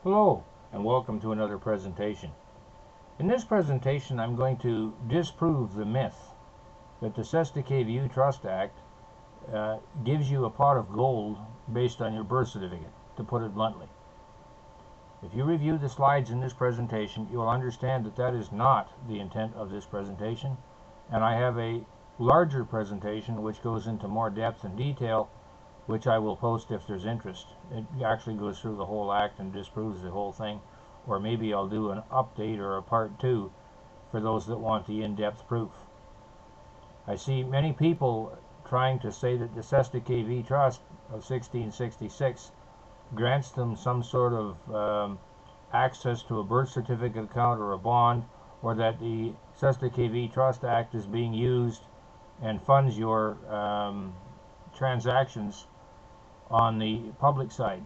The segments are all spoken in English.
Hello, and welcome to another presentation. In this presentation, I'm going to disprove the myth that the Cestui Que Vue Trust Act gives you a pot of gold based on your birth certificate, to put it bluntly. If you review the slides in this presentation, you will understand that that is not the intent of this presentation, and I have a larger presentation which goes into more depth and detail, which I will post if there's interest. It actually goes through the whole act and disproves the whole thing, or maybe I'll do an update or a part 2 for those that want the in-depth proof. I see many people trying to say that the Cestui Que Vue Trust of 1666 grants them some sort of access to a birth certificate account or a bond, or that the Cestui Que Vue Trust Act is being used and funds your transactions on the public side.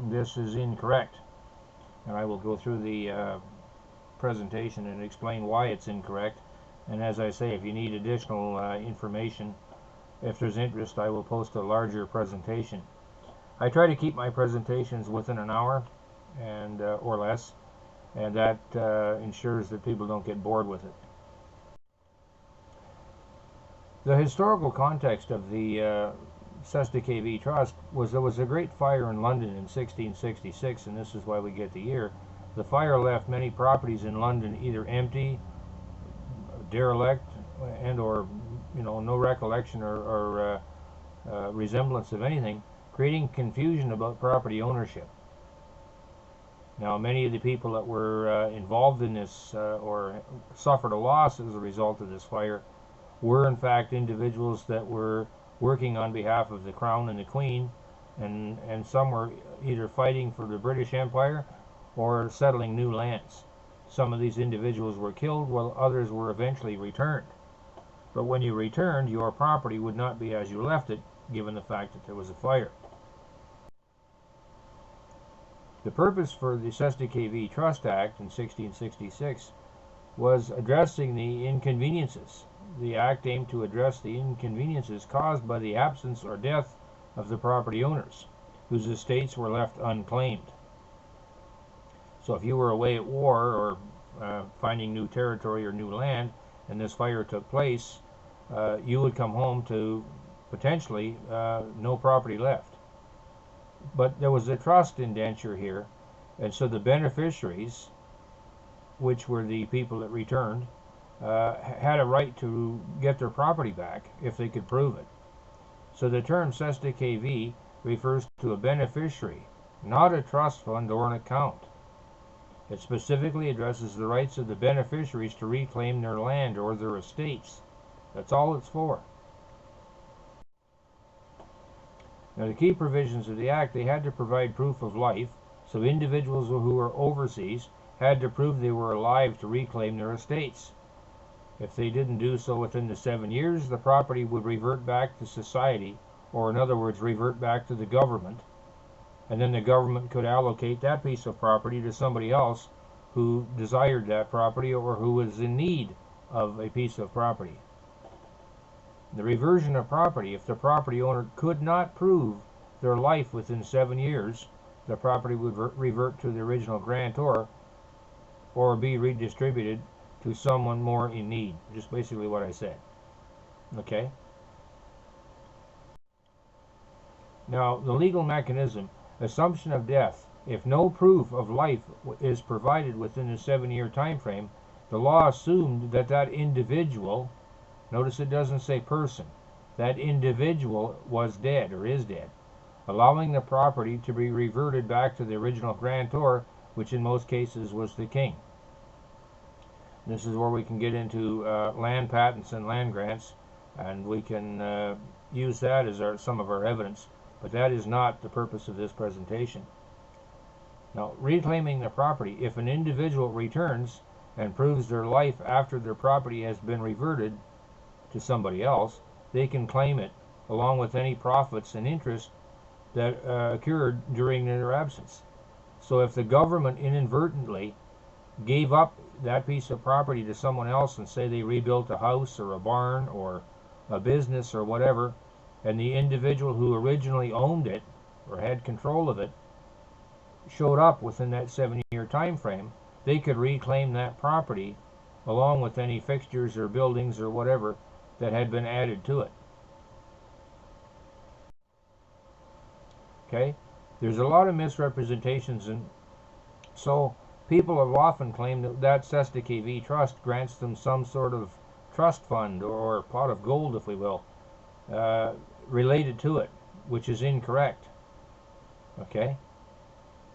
This is incorrect, and I will go through the presentation and explain why it's incorrect. And as I say, if you need additional information, if there's interest, I will post a larger presentation. I try to keep my presentations within an hour and or less, and that ensures that people don't get bored with it. The historical context of the Cestui Que Vue Trust was there was a great fire in London in 1666, and this is why we get the year. The fire left many properties in London either empty, derelict, and or no recollection or resemblance of anything, creating confusion about property ownership. Now, many of the people that were involved in this or suffered a loss as a result of this fire were in fact individuals that were working on behalf of the Crown and the Queen, and some were either fighting for the British Empire or settling new lands. Some of these individuals were killed while others were eventually returned. But when you returned, your property would not be as you left it, given the fact that there was a fire. The purpose for the Cestui Que Vue Trust Act in 1666 was addressing the inconveniences. The act aimed to address the inconveniences caused by the absence or death of the property owners, whose estates were left unclaimed. So if you were away at war or finding new territory or new land, and this fire took place, you would come home to potentially no property left. But there was a trust indenture here, and so the beneficiaries, which were the people that returned, had a right to get their property back if they could prove it. So the term Cestui Que Vue refers to a beneficiary, not a trust fund or an account. It specifically addresses the rights of the beneficiaries to reclaim their land or their estates. That's all it's for. Now, the key provisions of the Act, they had to provide proof of life, so individuals who were overseas had to prove they were alive to reclaim their estates. If they didn't do so within the 7 years, the property would revert back to society, or in other words, revert back to the government, and then the government could allocate that piece of property to somebody else who desired that property or who was in need of a piece of property. The reversion of property, if the property owner could not prove their life within 7 years, the property would revert to the original grantor or be redistributed to someone more in need. Just basically what I said. Okay? Now, the legal mechanism, assumption of death. If no proof of life is provided within the 7-year time frame, the law assumed that that individual, notice it doesn't say person, that individual was dead or is dead, allowing the property to be reverted back to the original grantor, which in most cases was the king. This is where we can get into land patents and land grants, and we can use that as some of our evidence, but that is not the purpose of this presentation. Now, reclaiming the property, if an individual returns and proves their life after their property has been reverted to somebody else, they can claim it along with any profits and interest that occurred during their absence. So if the government inadvertently gave up that piece of property to someone else, and say they rebuilt a house or a barn or a business or whatever, and the individual who originally owned it or had control of it showed up within that 7-year time frame, they could reclaim that property along with any fixtures or buildings or whatever that had been added to it. Okay? There's a lot of misrepresentations, and so people have often claimed that Cestui Que Vue trust grants them some sort of trust fund or pot of gold, if we will, related to it, which is incorrect. Okay?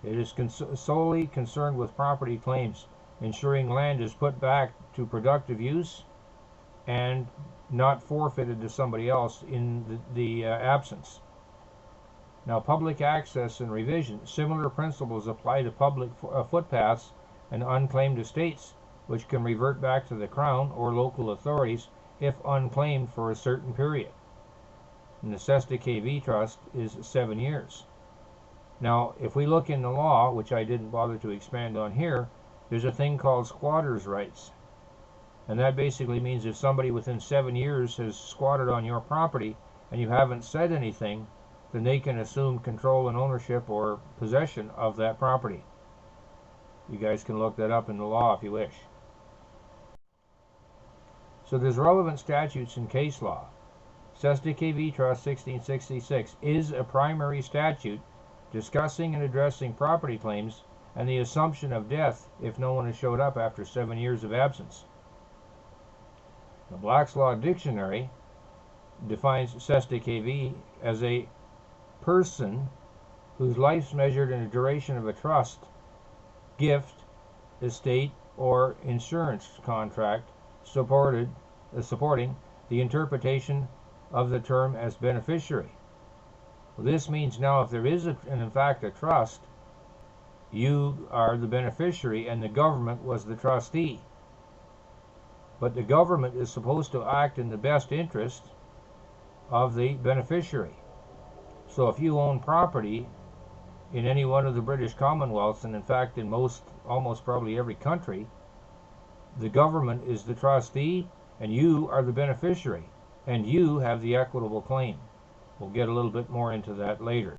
It is solely concerned with property claims, ensuring land is put back to productive use and not forfeited to somebody else in the absence. Now, public access and revision. Similar principles apply to public footpaths and unclaimed estates, which can revert back to the Crown or local authorities if unclaimed for a certain period. And the Cestui Que Vue trust is 7 years. Now, if we look in the law, which I didn't bother to expand on here, there's a thing called squatters' rights. And that basically means if somebody within 7 years has squatted on your property and you haven't said anything, then they can assume control and ownership or possession of that property. You guys can look that up in the law if you wish. So there's relevant statutes in case law. Cestui Que Vue Trust 1666 is a primary statute discussing and addressing property claims and the assumption of death if no one has showed up after 7 years of absence. The Black's Law Dictionary defines Cestui Que Vue as a person whose life is measured in the duration of a trust, gift, estate, or insurance contract supporting the interpretation of the term as beneficiary. Well, this means now if there is in fact a trust, you are the beneficiary and the government was the trustee. But the government is supposed to act in the best interest of the beneficiary. So if you own property in any one of the British Commonwealths, and in fact in almost probably every country, the government is the trustee and you are the beneficiary, and you have the equitable claim. We'll get a little bit more into that later.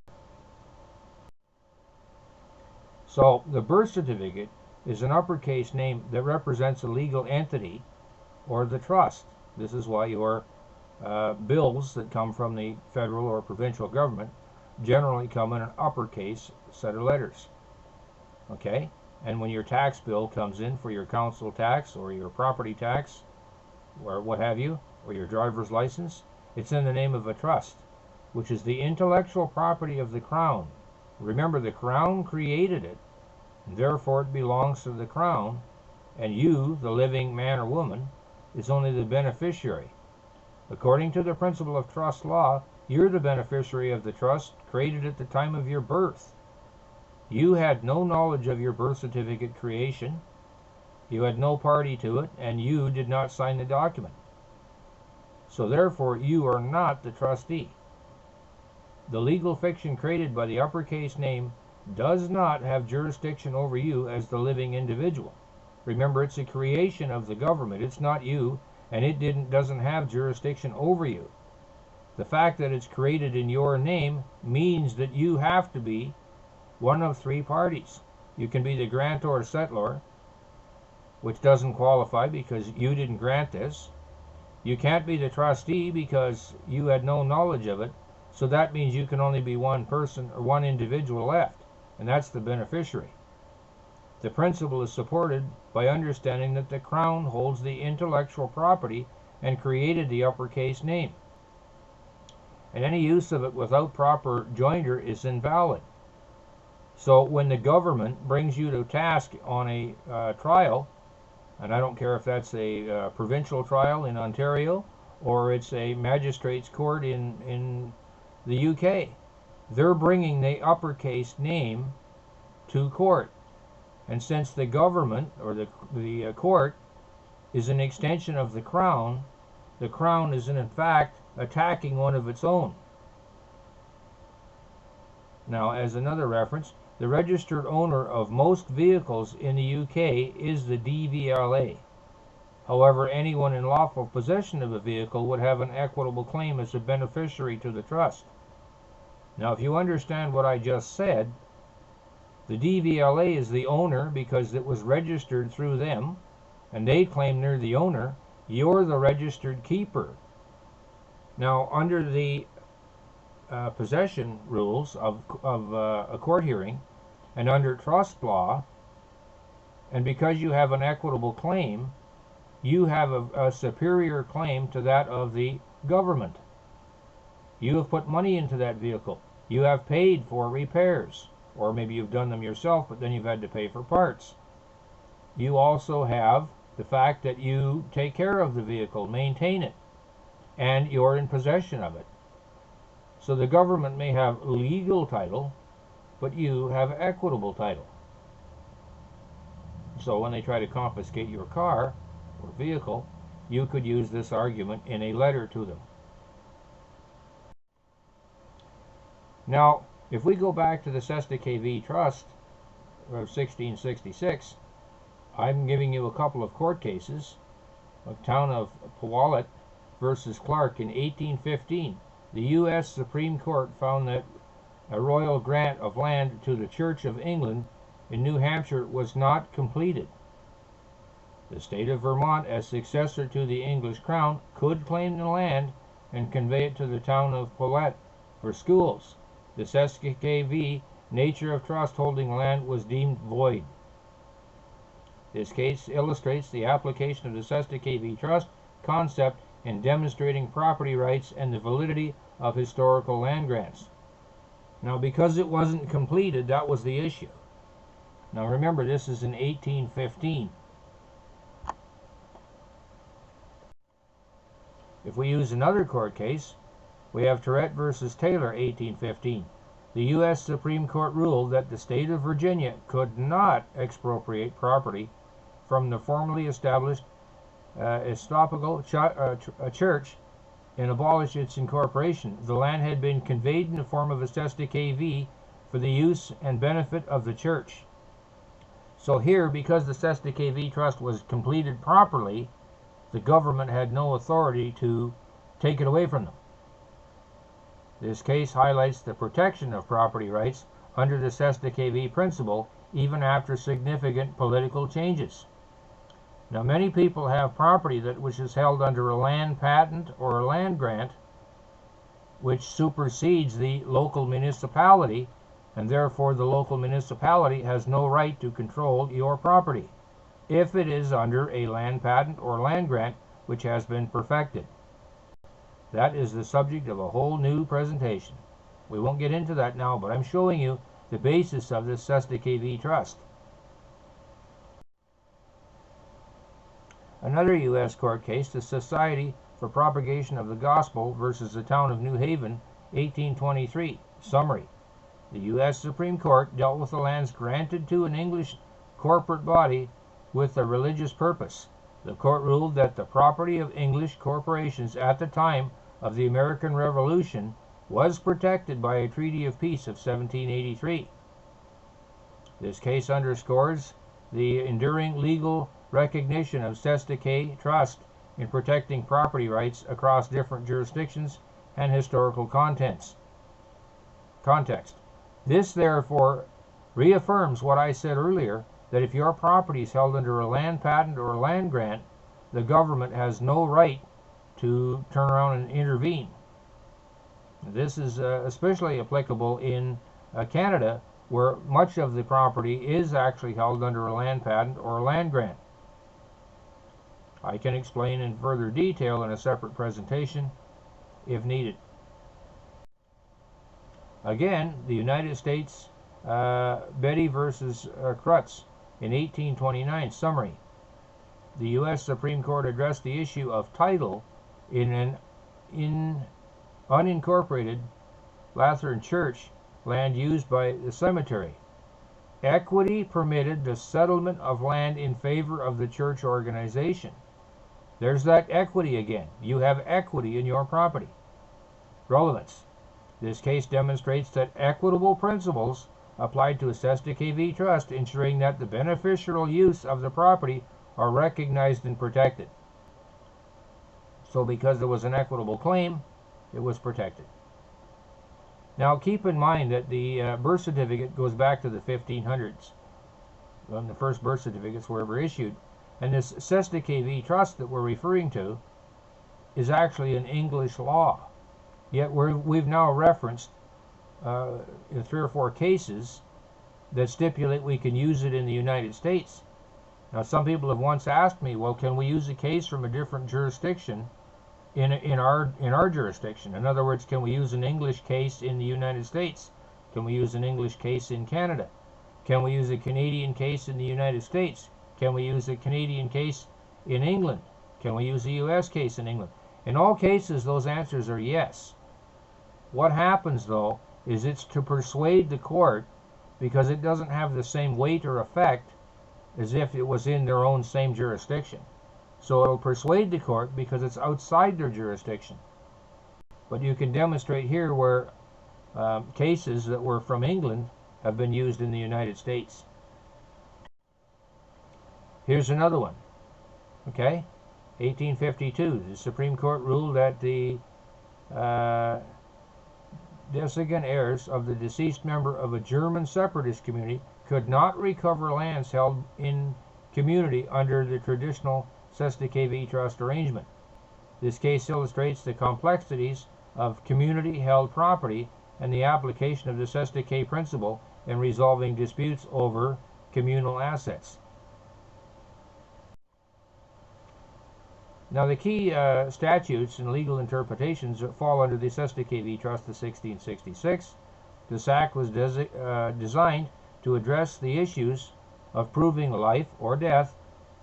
So the birth certificate is an uppercase name that represents a legal entity or the trust. This is why your bills that come from the federal or provincial government generally come in an uppercase set of letters. Okay? And when your tax bill comes in for your council tax or your property tax or what have you, or your driver's license, it's in the name of a trust, which is the intellectual property of the Crown. Remember, the Crown created it, and therefore it belongs to the Crown, and you, the living man or woman, is only the beneficiary. According to the principle of trust law, you're the beneficiary of the trust created at the time of your birth. You had no knowledge of your birth certificate creation, you had no party to it, and you did not sign the document. So therefore, you are not the trustee. The legal fiction created by the uppercase name does not have jurisdiction over you as the living individual. Remember, it's a creation of the government. It's not you, and it doesn't have jurisdiction over you. The fact that it's created in your name means that you have to be one of three parties. You can be the grantor settlor, which doesn't qualify because you didn't grant this. You can't be the trustee because you had no knowledge of it, so that means you can only be one person or one individual left, and that's the beneficiary. The principle is supported by understanding that the Crown holds the intellectual property and created the uppercase name, and any use of it without proper joinder is invalid. So when the government brings you to task on a trial, and I don't care if that's a provincial trial in Ontario or it's a magistrate's court in the UK, they're bringing the uppercase name to court. And since the government or the court is an extension of the Crown is in fact attacking one of its own. Now, as another reference, the registered owner of most vehicles in the UK is the DVLA. However, anyone in lawful possession of a vehicle would have an equitable claim as a beneficiary to the trust. Now, if you understand what I just said, The DVLA is the owner because it was registered through them, and they claim they're the owner. You're the registered keeper. Now, under the possession rules of a court hearing, and under trust law, and because you have an equitable claim, you have a superior claim to that of the government. You have put money into that vehicle. You have paid for repairs, or maybe you've done them yourself, but then you've had to pay for parts. You also have the fact that you take care of the vehicle, maintain it, and you're in possession of it. So the government may have legal title, but you have equitable title. So when they try to confiscate your car or vehicle, you could use this argument in a letter to them. Now, if we go back to the Cestui Que Vue Trust of 1666, I'm giving you a couple of court cases. The town of Puyallup versus Clark in 1815. The U.S. Supreme Court found that a royal grant of land to the Church of England in New Hampshire was not completed. The state of Vermont, as successor to the English crown, could claim the land and convey it to the town of Puyallup for schools. The Cestui Que Vue nature of trust holding land was deemed void. This case illustrates the application of the Cestui Que Vue Trust concept in demonstrating property rights and the validity of historical land grants. Now, because it wasn't completed, that was the issue. Now remember, this is in 1815. If we use another court case, we have Tourette versus Taylor, 1815. The U.S. Supreme Court ruled that the state of Virginia could not expropriate property from the formerly established Episcopal church and abolish its incorporation. The land had been conveyed in the form of a Cestui Que Vue for the use and benefit of the church. So here, because the Cestui Que Vue Trust was completed properly, the government had no authority to take it away from them. This case highlights the protection of property rights under the Cestui Que Vue principle, even after significant political changes. Now, many people have property which is held under a land patent or a land grant, which supersedes the local municipality, and therefore the local municipality has no right to control your property, if it is under a land patent or land grant which has been perfected. That is the subject of a whole new presentation. We won't get into that now, but I'm showing you the basis of this Cestui Que Vue Trust. Another U.S. court case, the Society for Propagation of the Gospel versus the town of New Haven, 1823. Summary. The U.S. Supreme Court dealt with the lands granted to an English corporate body with a religious purpose. The court ruled that the property of English corporations at the time of the American Revolution was protected by a Treaty of Peace of 1783. This case underscores the enduring legal recognition of Cestui Que Trust in protecting property rights across different jurisdictions and historical context. This, therefore, reaffirms what I said earlier, that if your property is held under a land patent or a land grant, the government has no right to turn around and intervene. This is especially applicable in Canada, where much of the property is actually held under a land patent or a land grant. I can explain in further detail in a separate presentation if needed. Again, the United States, Betty versus Crutz in 1829. Summary. The U.S. Supreme Court addressed the issue of title in an unincorporated Lutheran church land used by the cemetery. Equity permitted the settlement of land in favor of the church organization. There's that equity again. You have equity in your property. Relevance. This case demonstrates that equitable principles applied to a Cestui Que Vue Trust, ensuring that the beneficial use of the property are recognized and protected. So because there was an equitable claim, it was protected. Now keep in mind that the birth certificate goes back to the 1500s, when the first birth certificates were ever issued. And this Cestui Que Vue trust that we're referring to is actually an English law. Yet we've now referenced in 3 or 4 cases that stipulate we can use it in the United States. Now, some people have once asked me, well, can we use a case from a different jurisdiction in our jurisdiction? In other words, can we use an English case in the United States? Can we use an English case in Canada? Can we use a Canadian case in the United States? Can we use a Canadian case in England? Can we use a U.S. case in England? In all cases, those answers are yes. What happens, though, is it's to persuade the court, because it doesn't have the same weight or effect as if it was in their own same jurisdiction. So it'll persuade the court because it's outside their jurisdiction. But you can demonstrate here where cases that were from England have been used in the United States. Here's another one. Okay, 1852, the Supreme Court ruled that the descendant heirs of the deceased member of a German separatist community could not recover lands held in community under the traditional Cestui Que Vue trust arrangement. This case illustrates the complexities of community-held property and the application of the Cestui Que principle in resolving disputes over communal assets. Now, the key statutes and legal interpretations that fall under the Cestui Que Vue Trust of 1666. This act was designed to address the issues of proving life or death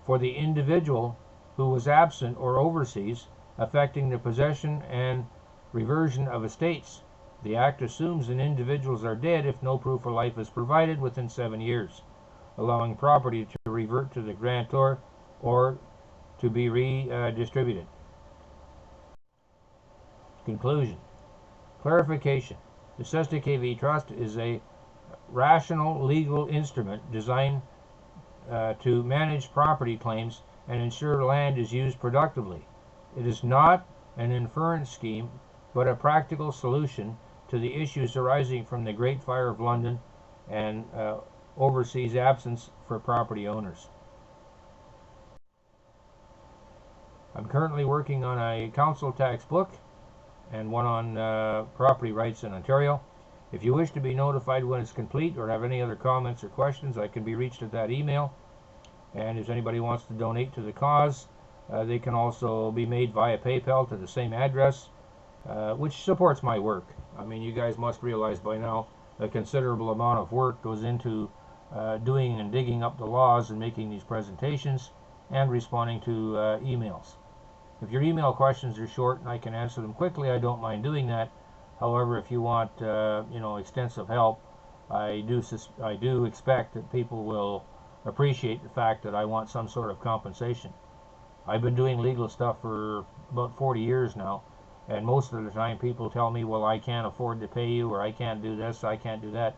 for the individual who was absent or overseas, affecting the possession and reversion of estates. The act assumes that individuals are dead if no proof of life is provided within 7 years, allowing property to revert to the grantor or to be redistributed. Conclusion. Clarification. The Cestui Que Vue Trust is a rational legal instrument designed to manage property claims and ensure land is used productively. It is not an inference scheme, but a practical solution to the issues arising from the Great Fire of London and overseas absence for property owners. I'm currently working on a council tax book and one on property rights in Ontario. If you wish to be notified when it's complete or have any other comments or questions, I can be reached at that email. And if anybody wants to donate to the cause, they can also be made via PayPal to the same address, which supports my work. I mean, you guys must realize by now a considerable amount of work goes into doing and digging up the laws and making these presentations and responding to emails. If your email questions are short and I can answer them quickly, I don't mind doing that. However, if you want extensive help, I do expect that people will appreciate the fact that I want some sort of compensation. I've been doing legal stuff for about 40 years now, and most of the time people tell me, well, I can't afford to pay you, or I can't do this, I can't do that.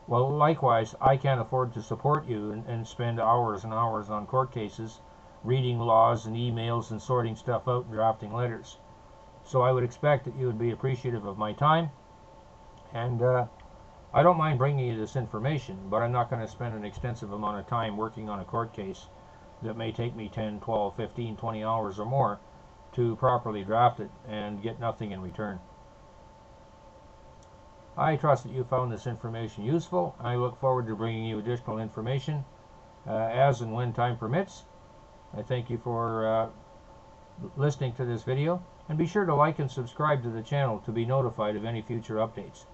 Well, likewise, I can't afford to support you and spend hours and hours on court cases, reading laws and emails and sorting stuff out and drafting letters. So I would expect that you would be appreciative of my time, and I don't mind bringing you this information, but I'm not going to spend an extensive amount of time working on a court case that may take me 10, 12, 15, 20 hours or more to properly draft it and get nothing in return. I trust that you found this information useful. I look forward to bringing you additional information as and when time permits. I thank you for listening to this video, and be sure to like and subscribe to the channel to be notified of any future updates.